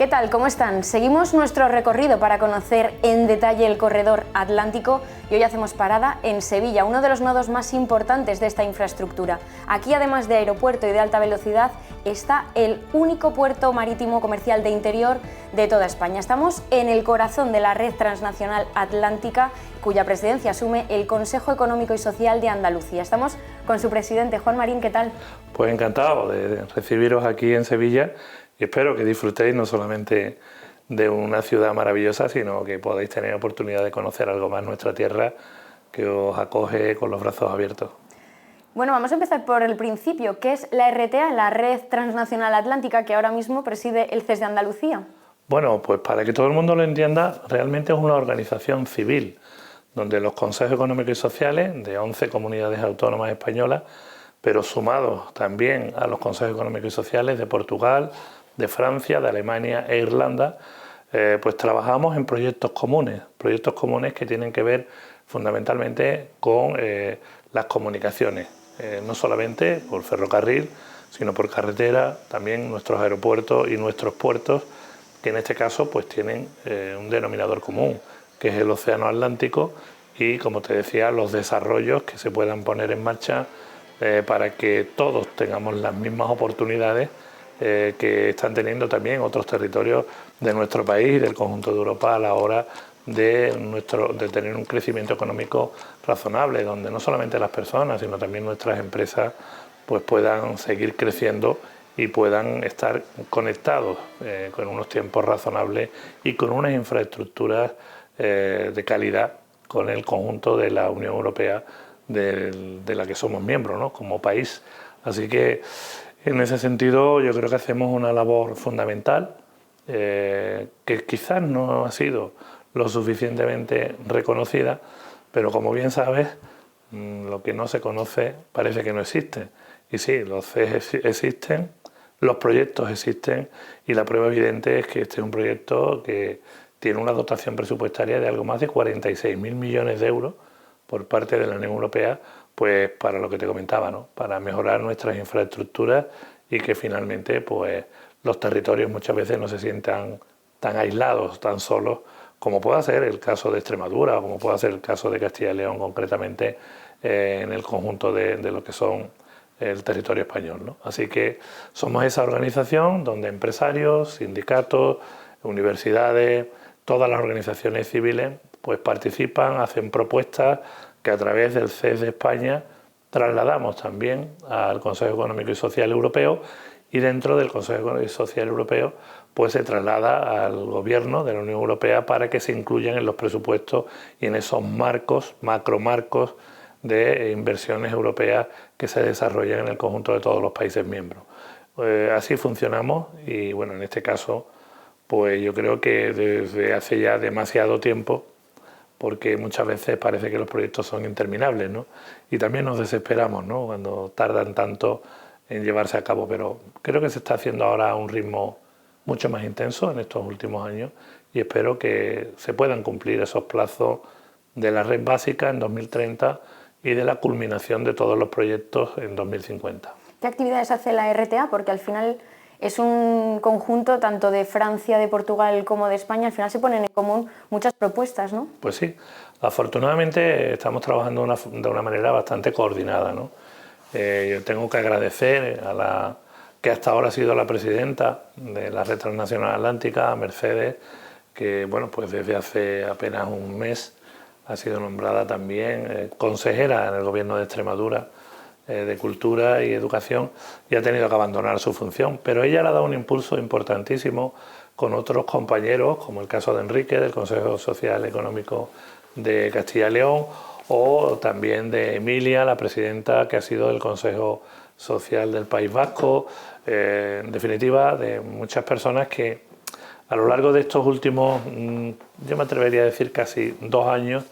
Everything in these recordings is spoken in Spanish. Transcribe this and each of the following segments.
¿Qué tal? ¿Cómo están? Seguimos nuestro recorrido para conocer en detalle el corredor atlántico y hoy hacemos parada en Sevilla, uno de los nodos más importantes de esta infraestructura. Aquí, además de aeropuerto y de alta velocidad, está el único puerto marítimo comercial de interior de toda España. Estamos en el corazón de la red transnacional atlántica, cuya presidencia asume el Consejo Económico y Social de Andalucía. Estamos con su presidente, Juan Marín. ¿Qué tal? Pues encantado de recibiros aquí en Sevilla y espero que disfrutéis no solamente de una ciudad maravillosa, sino que podáis tener oportunidad de conocer algo más nuestra tierra, que os acoge con los brazos abiertos. Bueno, vamos a empezar por el principio. ¿Qué es la RTA, la Red Transnacional Atlántica, que ahora mismo preside el CES de Andalucía? Bueno, pues para que todo el mundo lo entienda, realmente es una organización civil, donde los consejos económicos y sociales de 11 comunidades autónomas españolas, pero sumados también a los consejos económicos y sociales de Portugal, de Francia, de Alemania e Irlanda, pues trabajamos en proyectos comunes que tienen que ver fundamentalmente con las comunicaciones, no solamente por ferrocarril, sino por carretera, también nuestros aeropuertos y nuestros puertos, que en este caso pues tienen un denominador común, que es el Océano Atlántico, y como te decía, los desarrollos que se puedan poner en marcha para que todos tengamos las mismas oportunidades que están teniendo también otros territorios de nuestro país y del conjunto de Europa a la hora de tener un crecimiento económico razonable, donde no solamente las personas, sino también nuestras empresas pues puedan seguir creciendo y puedan estar conectados con unos tiempos razonables y con unas infraestructuras de calidad con el conjunto de la Unión Europea de la que somos miembros, ¿no?, como país. Así que en ese sentido yo creo que hacemos una labor fundamental que quizás no ha sido lo suficientemente reconocida, pero como bien sabes, lo que no se conoce parece que no existe. Y sí, los CES existen, los proyectos existen y la prueba evidente es que este es un proyecto que tiene una dotación presupuestaria de algo más de 46.000 millones de euros por parte de la Unión Europea, pues para lo que te comentaba, ¿no?, para mejorar nuestras infraestructuras y que finalmente pues los territorios muchas veces no se sientan tan aislados, tan solos, como pueda ser el caso de Extremadura o como pueda ser el caso de Castilla y León concretamente en el conjunto de lo que son el territorio español, ¿no? Así que somos esa organización donde empresarios, sindicatos, universidades, todas las organizaciones civiles pues participan, hacen propuestas que a través del CES de España trasladamos también al Consejo Económico y Social Europeo, y dentro del Consejo Económico y Social Europeo pues se traslada al Gobierno de la Unión Europea para que se incluyan en los presupuestos y en esos marcos, macromarcos de inversiones europeas que se desarrollan en el conjunto de todos los países miembros. Así funcionamos y bueno, en este caso pues yo creo que desde hace ya demasiado tiempo, porque muchas veces parece que los proyectos son interminables, ¿no?, y también nos desesperamos, ¿no?, cuando tardan tanto en llevarse a cabo, pero creo que se está haciendo ahora a un ritmo mucho más intenso en estos últimos años y espero que se puedan cumplir esos plazos de la red básica en 2030 y de la culminación de todos los proyectos en 2050. ¿Qué actividades hace la RTA? Porque al final es un conjunto tanto de Francia, de Portugal como de España. Al final se ponen en común muchas propuestas, ¿no? Pues sí, afortunadamente estamos trabajando de una manera bastante coordinada, ¿no? Yo tengo que agradecer a la que hasta ahora ha sido la presidenta de la Red Transnacional Atlántica, Mercedes, que bueno, pues desde hace apenas un mes ha sido nombrada también consejera en el Gobierno de Extremadura de Cultura y Educación, y ha tenido que abandonar su función, pero ella le ha dado un impulso importantísimo con otros compañeros, como el caso de Enrique, del Consejo Social Económico de Castilla y León, o también de Emilia, la presidenta que ha sido del Consejo Social del País Vasco, en definitiva de muchas personas que a lo largo de estos últimos, yo me atrevería a decir casi 2 años,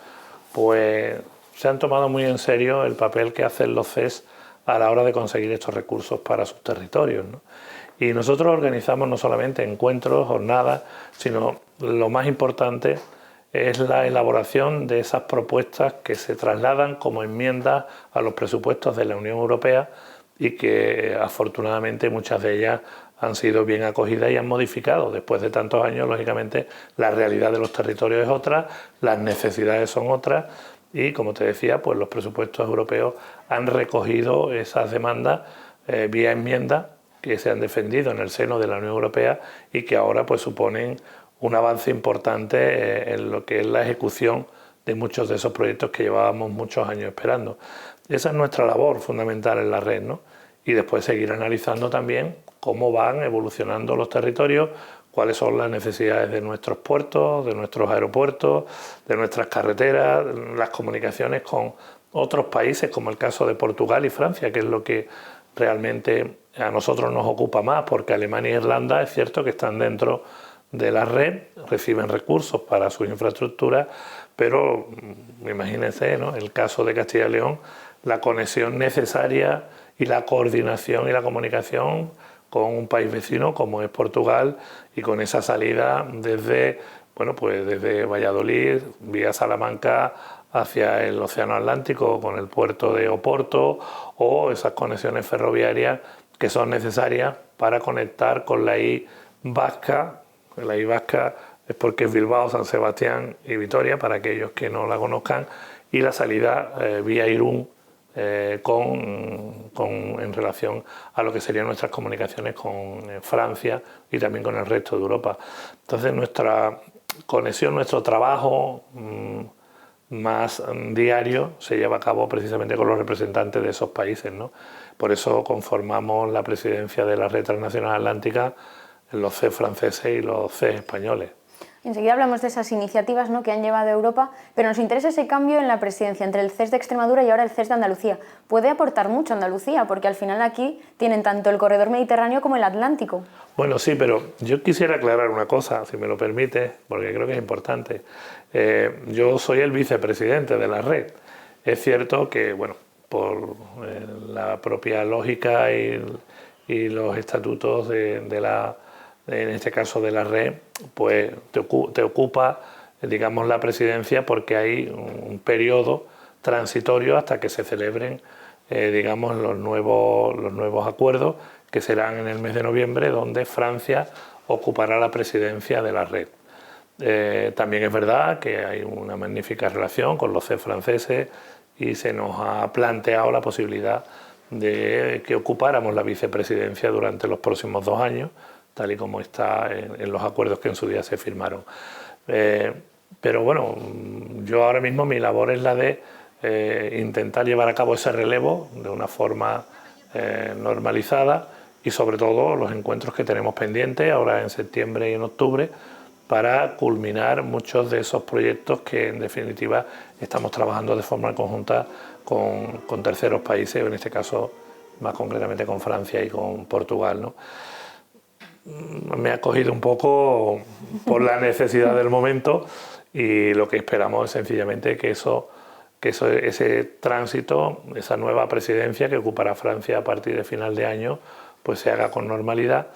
pues se han tomado muy en serio el papel que hacen los CES a la hora de conseguir estos recursos para sus territorios, ¿no? Y nosotros organizamos no solamente encuentros, jornadas, sino lo más importante es la elaboración de esas propuestas que se trasladan como enmiendas a los presupuestos de la Unión Europea y que afortunadamente muchas de ellas han sido bien acogidas y han modificado. Después de tantos años, lógicamente, la realidad de los territorios es otra, las necesidades son otras y, como te decía, pues los presupuestos europeos han recogido esas demandas vía enmienda que se han defendido en el seno de la Unión Europea y que ahora pues suponen un avance importante en lo que es la ejecución de muchos de esos proyectos que llevábamos muchos años esperando. Esa es nuestra labor fundamental en la red, ¿no? Y después seguir analizando también cómo van evolucionando los territorios, cuáles son las necesidades de nuestros puertos, de nuestros aeropuertos, de nuestras carreteras, las comunicaciones con otros países, como el caso de Portugal y Francia, que es lo que realmente a nosotros nos ocupa más, porque Alemania e Irlanda es cierto que están dentro de la red, reciben recursos para su infraestructura, pero imagínense, ¿no?, el caso de Castilla y León, la conexión necesaria y la coordinación y la comunicación con un país vecino como es Portugal y con esa salida desde, bueno, pues desde Valladolid, vía Salamanca hacia el Océano Atlántico con el puerto de Oporto, o esas conexiones ferroviarias que son necesarias para conectar con la I vasca. La I vasca es porque es Bilbao, San Sebastián y Vitoria, para aquellos que no la conozcan, y la salida vía Irún en relación a lo que serían nuestras comunicaciones con Francia y también con el resto de Europa. Entonces nuestra conexión, nuestro trabajo más diario se lleva a cabo precisamente con los representantes de esos países, ¿no? Por eso conformamos la presidencia de la Red Transnacional Atlántica, los CES franceses y los CES españoles. Enseguida hablamos de esas iniciativas, ¿no?, que han llevado a Europa, pero nos interesa ese cambio en la presidencia entre el CES de Extremadura y ahora el CES de Andalucía. Puede aportar mucho Andalucía, porque al final aquí tienen tanto el corredor mediterráneo como el Atlántico. Bueno, sí, pero yo quisiera aclarar una cosa, si me lo permite, porque creo que es importante. Yo soy el vicepresidente de la red. Es cierto que, bueno, por la propia lógica y los estatutos en este caso de la red, pues te ocupa, digamos, la presidencia, porque hay un periodo transitorio hasta que se celebren, digamos, los nuevos acuerdos, que serán en el mes de noviembre, donde Francia ocupará la presidencia de la red. También es verdad que hay una magnífica relación con los CES franceses y se nos ha planteado la posibilidad de que ocupáramos la vicepresidencia durante los próximos 2 años, tal y como está en los acuerdos que en su día se firmaron. Pero bueno, yo ahora mismo mi labor es la de intentar llevar a cabo ese relevo de una forma normalizada, y sobre todo los encuentros que tenemos pendientes ahora en septiembre y en octubre, para culminar muchos de esos proyectos que en definitiva estamos trabajando de forma conjunta con terceros países, en este caso más concretamente con Francia y con Portugal, ¿no? Me ha cogido un poco por la necesidad del momento, y lo que esperamos es sencillamente que ese tránsito, esa nueva presidencia que ocupará Francia a partir de final de año, pues se haga con normalidad,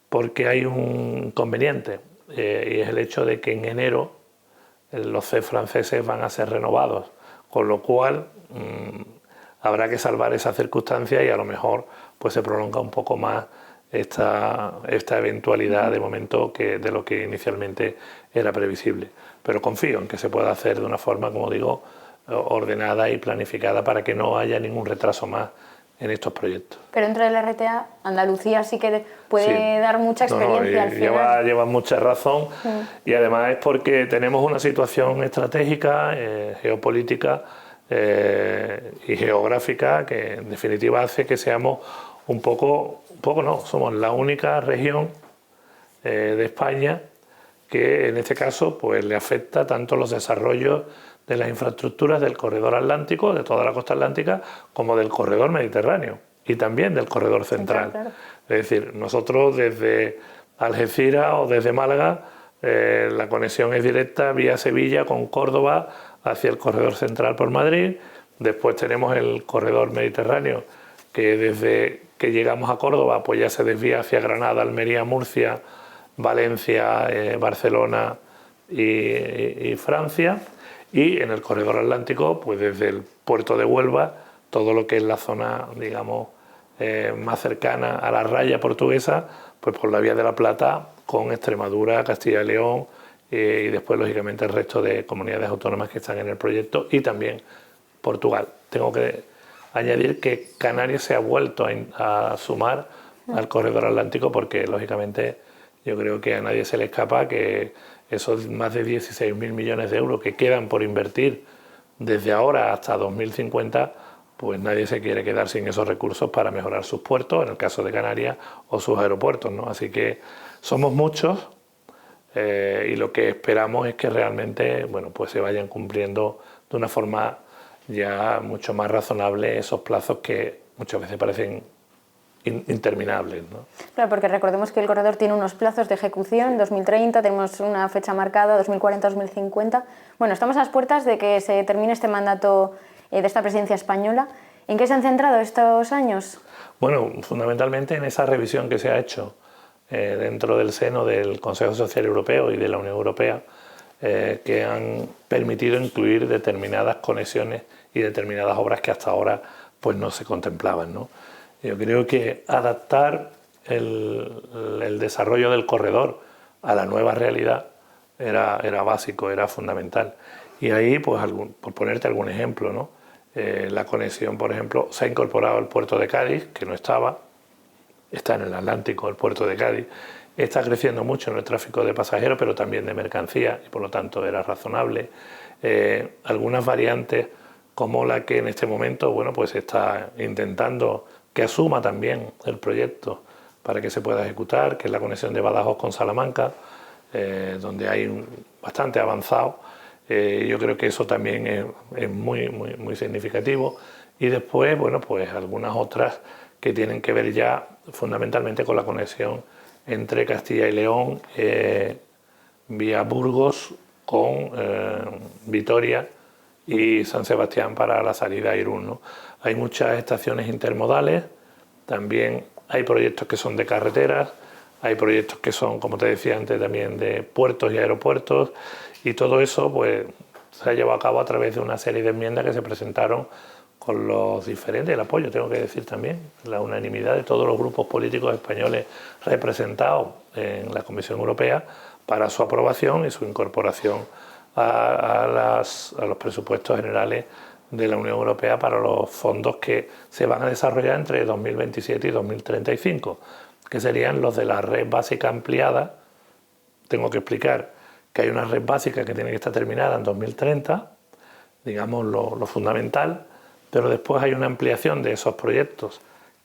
porque hay un inconveniente, y es el hecho de que en enero los CES franceses van a ser renovados, con lo cual habrá que salvar esa circunstancia, y a lo mejor pues se prolonga un poco más esta eventualidad de momento de lo que inicialmente era previsible. Pero confío en que se pueda hacer de una forma, como digo, ordenada y planificada, para que no haya ningún retraso más en estos proyectos. Pero dentro de la RTA, Andalucía sí que puede dar mucha experiencia al final. Lleva mucha razón, y además es porque tenemos una situación estratégica, geopolítica y geográfica, que en definitiva hace que seamos somos la única región de España que en este caso pues le afecta tanto los desarrollos de las infraestructuras del corredor atlántico, de toda la costa atlántica, como del corredor mediterráneo y también del corredor central. Claro. Es decir, nosotros desde Algeciras o desde Málaga, la conexión es directa vía Sevilla con Córdoba hacia el corredor central por Madrid. Después tenemos el corredor mediterráneo, que desde que llegamos a Córdoba pues ya se desvía hacia Granada, Almería, Murcia, Valencia, Barcelona y Francia. Y en el corredor atlántico, pues desde el puerto de Huelva, todo lo que es la zona, digamos, más cercana a la raya portuguesa, pues por la vía de la Plata con Extremadura, Castilla y León y después lógicamente el resto de comunidades autónomas que están en el proyecto y también Portugal. Tengo que añadir que Canarias se ha vuelto a sumar al corredor atlántico porque lógicamente yo creo que a nadie se le escapa que esos más de 16.000 millones de euros que quedan por invertir desde ahora hasta 2050, pues nadie se quiere quedar sin esos recursos para mejorar sus puertos, en el caso de Canarias, o sus aeropuertos, ¿no? Así que somos muchos y lo que esperamos es que realmente, bueno, pues se vayan cumpliendo de una forma ya mucho más razonable esos plazos que muchas veces parecen interminables, ¿no? Claro, porque recordemos que el corredor tiene unos plazos de ejecución, 2030, tenemos una fecha marcada, 2040-2050. Bueno, estamos a las puertas de que se termine este mandato de esta presidencia española. ¿En qué se han centrado estos años? Bueno, fundamentalmente en esa revisión que se ha hecho dentro del seno del Consejo Social Europeo y de la Unión Europea, que han permitido incluir determinadas conexiones y determinadas obras que hasta ahora pues no se contemplaban, ¿no? Yo creo que adaptar el desarrollo del corredor a la nueva realidad era básico, era fundamental. Y ahí, pues, por ponerte algún ejemplo, ¿no? La conexión, por ejemplo, se ha incorporado el puerto de Cádiz, que no estaba, está en el Atlántico el puerto de Cádiz, está creciendo mucho en el tráfico de pasajeros, pero también de mercancías, y por lo tanto era razonable. Algunas variantes, como la que en este momento, bueno, pues está intentando que asuma también el proyecto para que se pueda ejecutar, que es la conexión de Badajoz con Salamanca, donde hay bastante avanzado. Yo creo que eso también es muy significativo. Y después, bueno, pues algunas otras que tienen que ver ya fundamentalmente con la conexión entre Castilla y León, vía Burgos, con Vitoria y San Sebastián para la salida a Irún, ¿no? Hay muchas estaciones intermodales, también hay proyectos que son de carreteras, hay proyectos que son, como te decía antes, también de puertos y aeropuertos, y todo eso pues se ha llevado a cabo a través de una serie de enmiendas que se presentaron con los diferentes, el apoyo, tengo que decir también, la unanimidad de todos los grupos políticos españoles representados en la Comisión Europea para su aprobación y su incorporación a los presupuestos generales de la Unión Europea para los fondos que se van a desarrollar entre 2027 y 2035, que serían los de la red básica ampliada. Tengo que explicar que hay una red básica que tiene que estar terminada en 2030, digamos lo fundamental, pero después hay una ampliación de esos proyectos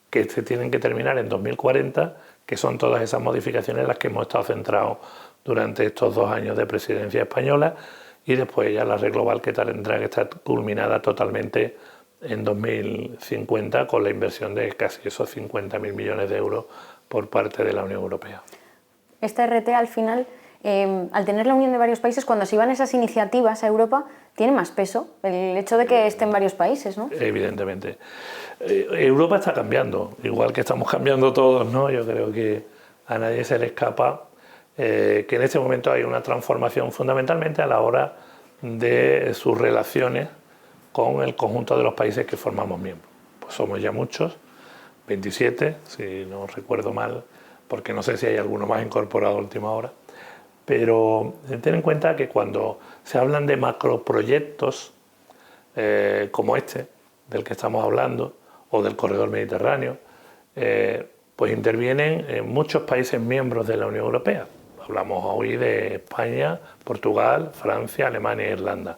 que se tienen que terminar en 2040, que son todas esas modificaciones en las que hemos estado centrados durante estos 2 años de presidencia española, y después ya la red global que tendrá que estar culminada totalmente en 2050 con la inversión de casi esos 50.000 millones de euros por parte de la Unión Europea. Esta RT al final, al tener la unión de varios países, cuando se iban esas iniciativas a Europa, tiene más peso el hecho de que estén varios países, ¿no? Evidentemente. Europa está cambiando, igual que estamos cambiando todos, ¿no? Yo creo que a nadie se le escapa que en este momento hay una transformación fundamentalmente a la hora de sus relaciones con el conjunto de los países que formamos miembros. Pues somos ya muchos, 27, si no recuerdo mal, porque no sé si hay alguno más incorporado a última hora, pero ten en cuenta que cuando se hablan de macroproyectos como este, del que estamos hablando, o del corredor mediterráneo, pues intervienen muchos países miembros de la Unión Europea. Hablamos hoy de España, Portugal, Francia, Alemania e Irlanda.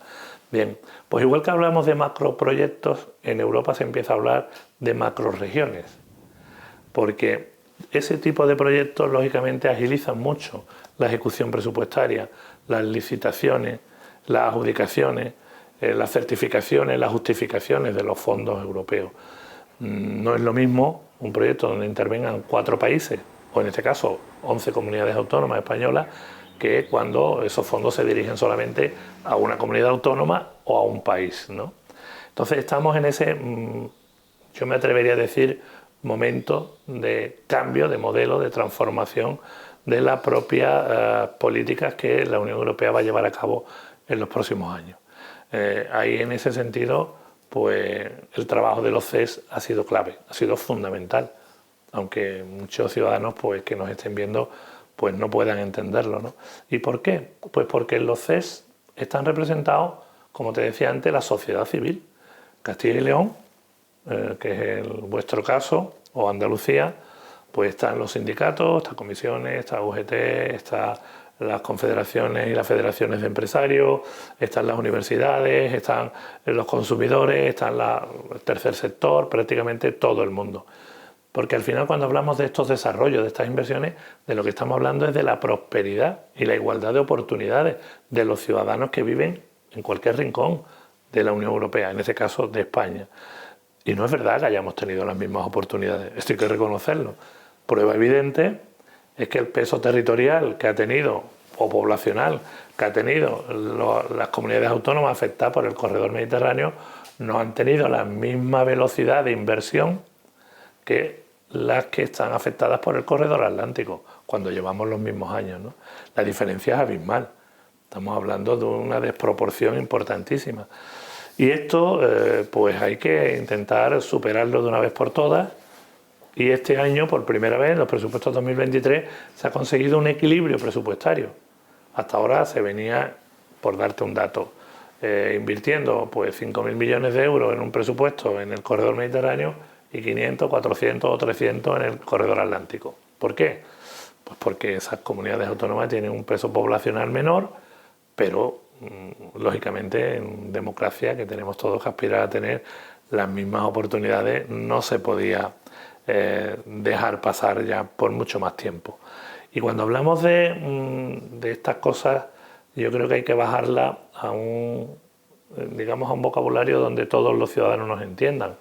Bien, pues igual que hablamos de macroproyectos, en Europa se empieza a hablar de macroregiones, porque ese tipo de proyectos lógicamente agilizan mucho la ejecución presupuestaria, las licitaciones, las adjudicaciones, las certificaciones, las justificaciones de los fondos europeos. No es lo mismo un proyecto donde intervengan 4 países, o en este caso 11 comunidades autónomas españolas, que cuando esos fondos se dirigen solamente a una comunidad autónoma o a un país, ¿no? Entonces estamos en ese, yo me atrevería a decir, momento de cambio, de modelo, de transformación de las propias políticas que la Unión Europea va a llevar a cabo en los próximos años. Ahí en ese sentido, pues el trabajo de los CES ha sido clave, ha sido fundamental. aunque muchos ciudadanos pues, que nos estén viendo pues no puedan entenderlo, ¿no? ¿Y por qué? Pues porque en los CES están representados, como te decía antes, la sociedad civil. Castilla y León, que es vuestro caso, o Andalucía, pues están los sindicatos, estas comisiones, está UGT, están las confederaciones y las federaciones de empresarios, están las universidades, están los consumidores, están el tercer sector, prácticamente todo el mundo. Porque al final cuando hablamos de estos desarrollos, de estas inversiones, de lo que estamos hablando es de la prosperidad y la igualdad de oportunidades de los ciudadanos que viven en cualquier rincón de la Unión Europea, en este caso de España. Y no es verdad que hayamos tenido las mismas oportunidades, esto hay que reconocerlo. Prueba evidente es que el peso territorial que ha tenido, o poblacional, que ha tenido las comunidades autónomas afectadas por el corredor mediterráneo, no han tenido la misma velocidad de inversión que las que están afectadas por el corredor atlántico, cuando llevamos los mismos años, ¿no? La diferencia es abismal, estamos hablando de una desproporción importantísima. Y esto pues hay que intentar superarlo de una vez por todas, y este año, por primera vez, en los presupuestos 2023, se ha conseguido un equilibrio presupuestario. Hasta ahora se venía, por darte un dato, invirtiendo pues 5.000 millones de euros en un presupuesto en el corredor mediterráneo y 500, 400 o 300 en el corredor atlántico. ¿Por qué? Pues porque esas comunidades autónomas tienen un peso poblacional menor, pero lógicamente en democracia, que tenemos todos que aspirar a tener las mismas oportunidades, no se podía dejar pasar ya por mucho más tiempo. Y cuando hablamos de estas cosas, yo creo que hay que bajarla a digamos, a un vocabulario donde todos los ciudadanos nos entiendan.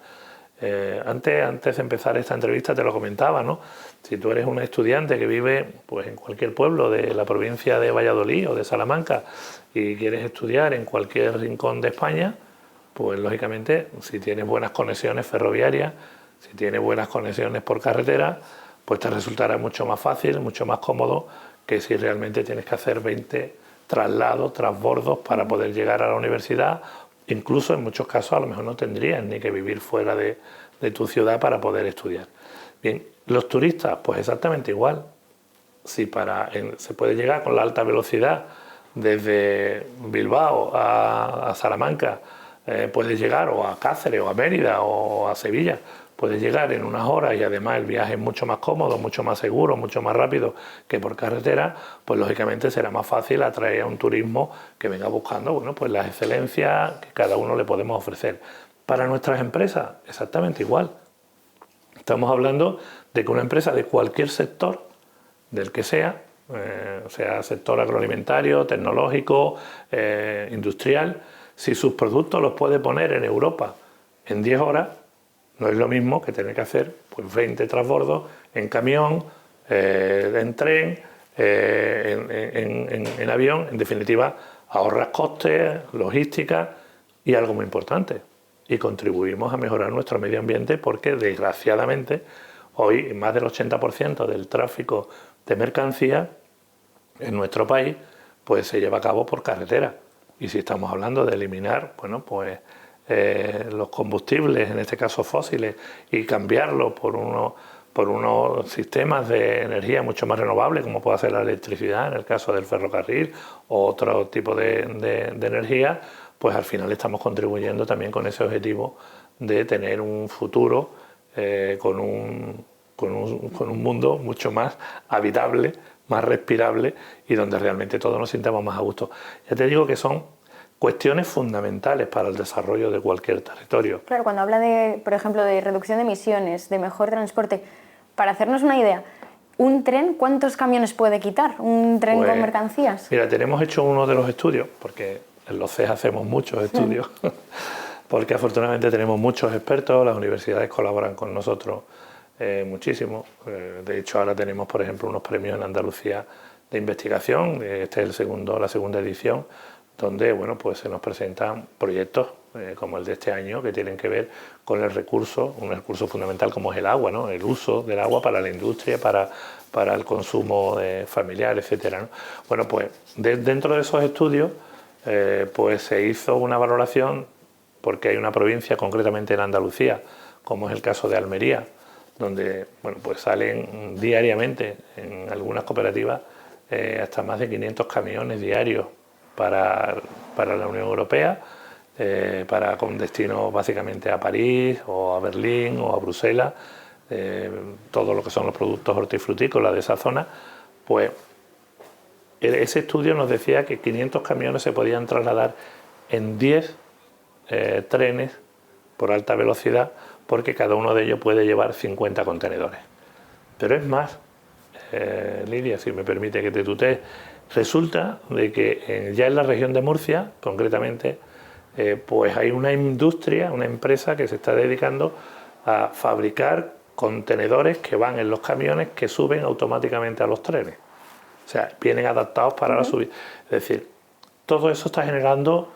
Antes de empezar esta entrevista te lo comentaba, ¿no? Si tú eres un estudiante que vive pues, en cualquier pueblo de la provincia de Valladolid o de Salamanca y quieres estudiar en cualquier rincón de España, pues lógicamente si tienes buenas conexiones ferroviarias, si tienes buenas conexiones por carretera, pues te resultará mucho más fácil, mucho más cómodo que si realmente tienes que hacer 20 traslados, transbordos para poder llegar a la universidad. Incluso en muchos casos a lo mejor no tendrías ni que vivir fuera de tu ciudad para poder estudiar. Bien, los turistas, pues exactamente igual. Si se puede llegar con la alta velocidad desde Bilbao a Salamanca, puedes llegar o a Cáceres o a Mérida o a Sevilla, puedes llegar en unas horas y además el viaje es mucho más cómodo, mucho más seguro, mucho más rápido que por carretera, pues lógicamente será más fácil atraer a un turismo que venga buscando bueno, pues las excelencias que cada uno le podemos ofrecer. Para nuestras empresas, exactamente igual. Estamos hablando de que una empresa de cualquier sector, del que sea sector agroalimentario, tecnológico, industrial, si sus productos los puede poner en Europa en 10 horas, no es lo mismo que tener que hacer pues, 20 transbordos en camión, en tren, en avión. En definitiva, ahorras costes, logística y algo muy importante. Y contribuimos a mejorar nuestro medio ambiente porque, desgraciadamente, hoy más del 80% del tráfico de mercancías en nuestro país pues, se lleva a cabo por carretera. Y si estamos hablando de eliminar, bueno, pues los combustibles, en este caso fósiles, y cambiarlos por unos sistemas de energía mucho más renovables, como puede ser la electricidad en el caso del ferrocarril o otro tipo de energía, pues al final estamos contribuyendo también con ese objetivo de tener un futuro con un mundo mucho más habitable, más respirable y donde realmente todos nos sintamos más a gusto. Ya te digo que son cuestiones fundamentales para el desarrollo de cualquier territorio. Claro, cuando habla de, por ejemplo, de reducción de emisiones, de mejor transporte, para hacernos una idea, ¿un tren cuántos camiones puede quitar? ¿Un tren con mercancías? Mira, tenemos hecho uno de los estudios, porque en los CES hacemos muchos estudios, porque afortunadamente tenemos muchos expertos, las universidades colaboran con nosotros muchísimo. De hecho, ahora tenemos, por ejemplo, unos premios en Andalucía de investigación, este es la segunda edición, donde bueno, pues se nos presentan proyectos como el de este año que tienen que ver con el recurso, un recurso fundamental como es el agua, ¿no? El uso del agua para la industria, para el consumo familiar, etcétera, ¿no? Bueno, pues dentro de esos estudios pues se hizo una valoración porque hay una provincia, concretamente en Andalucía, como es el caso de Almería, donde bueno, pues salen diariamente en algunas cooperativas hasta más de 500 camiones diarios para la Unión Europea, con destino básicamente a París o a Berlín o a Bruselas, todo lo que son los productos hortifrutícolas de esa zona. Pues ese estudio nos decía que 500 camiones se podían trasladar en 10 trenes por alta velocidad, porque cada uno de ellos puede llevar 50 contenedores. Pero es más, Lidia, si me permite que te tutee, resulta de que ya en la región de Murcia, concretamente, pues hay una industria, una empresa que se está dedicando a fabricar contenedores que van en los camiones que suben automáticamente a los trenes. O sea, vienen adaptados para la subida. Es decir, todo eso está generando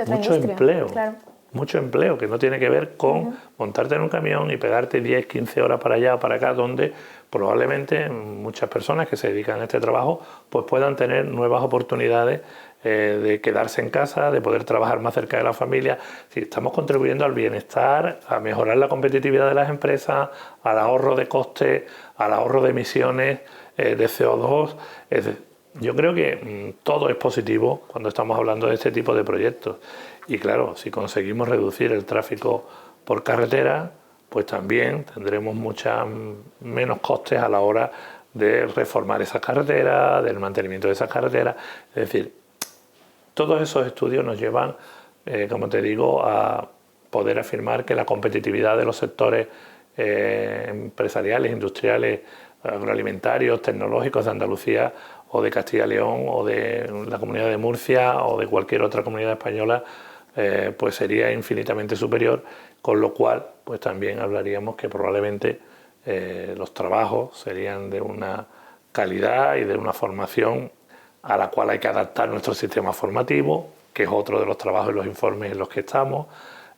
mucho empleo. Claro. Mucho empleo, que no tiene que ver con montarte en un camión y pegarte 10, 15 horas para allá o para acá, donde probablemente muchas personas que se dedican a este trabajo pues puedan tener nuevas oportunidades de quedarse en casa, de poder trabajar más cerca de la familia. Si estamos contribuyendo al bienestar, a mejorar la competitividad de las empresas, al ahorro de costes, al ahorro de emisiones de CO2. Yo creo que todo es positivo cuando estamos hablando de este tipo de proyectos. Y claro, si conseguimos reducir el tráfico por carretera, pues también tendremos muchas menos costes a la hora de reformar esas carreteras, del mantenimiento de esas carreteras. Es decir, todos esos estudios nos llevan, como te digo, a poder afirmar que la competitividad de los sectores empresariales, industriales, agroalimentarios, tecnológicos de Andalucía o de Castilla y León o de la Comunidad de Murcia o de cualquier otra comunidad española, pues sería infinitamente superior, con lo cual pues también hablaríamos que probablemente los trabajos serían de una calidad y de una formación a la cual hay que adaptar nuestro sistema formativo, que es otro de los trabajos y los informes en los que estamos.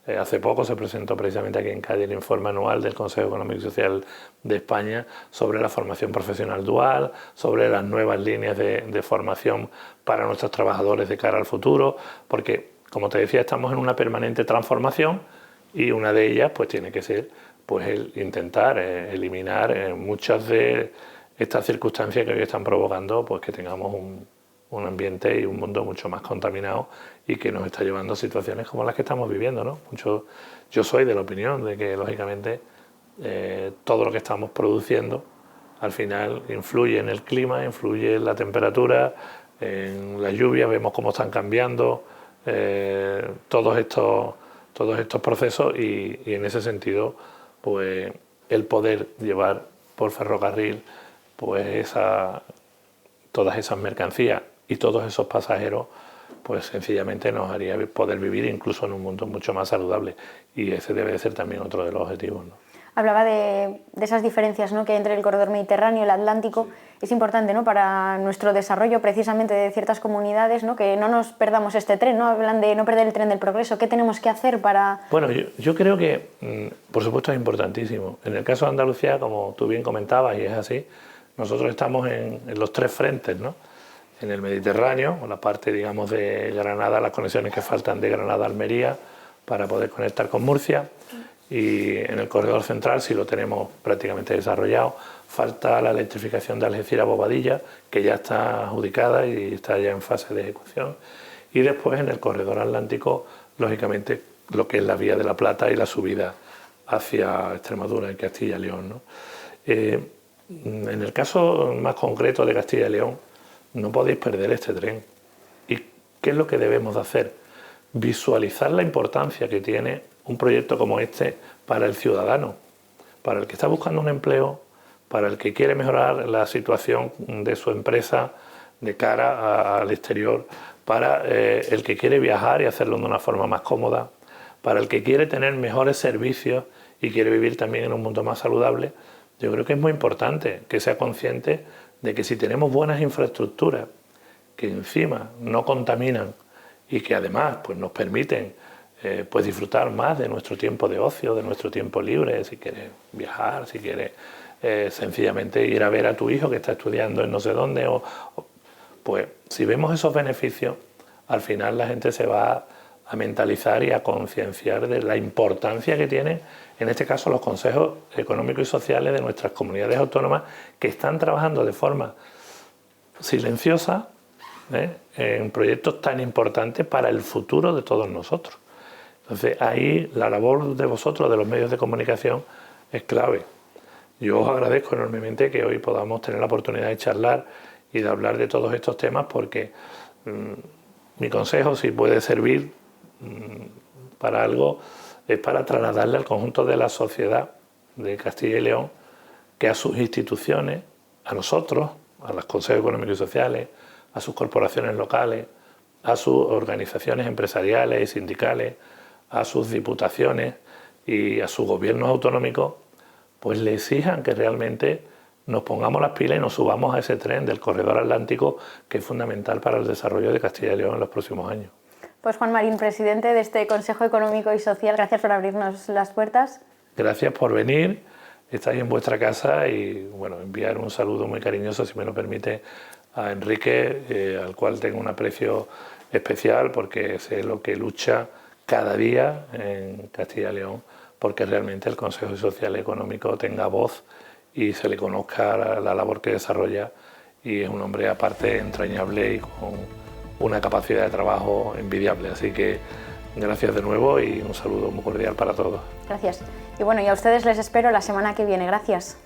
Hace poco se presentó precisamente aquí en Cádiz el informe anual del Consejo Económico y Social de España sobre la formación profesional dual, sobre las nuevas líneas de formación para nuestros trabajadores de cara al futuro, porque, como te decía, estamos en una permanente transformación y una de ellas pues tiene que ser pues, el intentar eliminar muchas de estas circunstancias que hoy están provocando pues, que tengamos un ambiente y un mundo mucho más contaminado y que nos está llevando a situaciones como las que estamos viviendo, ¿no? Yo soy de la opinión de que, lógicamente, todo lo que estamos produciendo al final influye en el clima, influye en la temperatura, en la lluvia, vemos cómo están cambiando todos estos procesos y en ese sentido, pues el poder llevar por ferrocarril pues todas esas mercancías y todos esos pasajeros, pues sencillamente nos haría poder vivir incluso en un mundo mucho más saludable, y ese debe de ser también otro de los objetivos, ¿no? Hablaba de esas diferencias, ¿no?, que hay entre el corredor mediterráneo y el Atlántico. Es importante, ¿no?, para nuestro desarrollo precisamente de ciertas comunidades, ¿no?, que no nos perdamos este tren, ¿no? Hablan de no perder el tren del progreso. ¿Qué tenemos que hacer para...? Bueno, yo creo que, por supuesto, es importantísimo. En el caso de Andalucía, como tú bien comentabas, y es así, nosotros estamos en los tres frentes, ¿no? En el Mediterráneo, o la parte, digamos, de Granada, las conexiones que faltan de Granada a Almería para poder conectar con Murcia, y en el corredor central sí lo tenemos prácticamente desarrollado. Falta la electrificación de Algeciras-Bobadilla, que ya está adjudicada y está ya en fase de ejecución, y después en el corredor atlántico, lógicamente, lo que es la Vía de la Plata y la subida hacia Extremadura y Castilla y León, ¿no? En el caso más concreto de Castilla y León, no podéis perder este tren. ¿Y qué es lo que debemos de hacer? Visualizar la importancia que tiene un proyecto como este para el ciudadano, para el que está buscando un empleo, para el que quiere mejorar la situación de su empresa de cara al exterior, para el que quiere viajar y hacerlo de una forma más cómoda, para el que quiere tener mejores servicios y quiere vivir también en un mundo más saludable. Yo creo que es muy importante que sea consciente de que si tenemos buenas infraestructuras que encima no contaminan y que además pues, nos permiten pues disfrutar más de nuestro tiempo de ocio, de nuestro tiempo libre, si quieres viajar, si quieres sencillamente ir a ver a tu hijo que está estudiando en no sé dónde, pues si vemos esos beneficios, al final la gente se va a mentalizar y a concienciar de la importancia que tienen, en este caso, los consejos económicos y sociales de nuestras comunidades autónomas, que están trabajando de forma silenciosa en proyectos tan importantes para el futuro de todos nosotros. Entonces, ahí la labor de vosotros, de los medios de comunicación, es clave. Yo os agradezco enormemente que hoy podamos tener la oportunidad de charlar y de hablar de todos estos temas, porque mi consejo, si puede servir para algo, es para trasladarle al conjunto de la sociedad de Castilla y León que a sus instituciones, a nosotros, a los consejos económicos y sociales, a sus corporaciones locales, a sus organizaciones empresariales y sindicales, a sus diputaciones y a sus gobiernos autonómicos, pues le exijan que realmente nos pongamos las pilas y nos subamos a ese tren del corredor atlántico, que es fundamental para el desarrollo de Castilla y León en los próximos años. Pues Juan Marín, presidente de este Consejo Económico y Social, gracias por abrirnos las puertas. Gracias por venir, estáis en vuestra casa y bueno, enviar un saludo muy cariñoso, si me lo permite, a Enrique, al cual tengo un aprecio especial porque sé lo que lucha cada día en Castilla y León, porque realmente el Consejo Social y Económico tenga voz y se le conozca la labor que desarrolla, y es un hombre aparte entrañable y con una capacidad de trabajo envidiable. Así que gracias de nuevo y un saludo muy cordial para todos. Gracias. Y bueno, y a ustedes les espero la semana que viene. Gracias.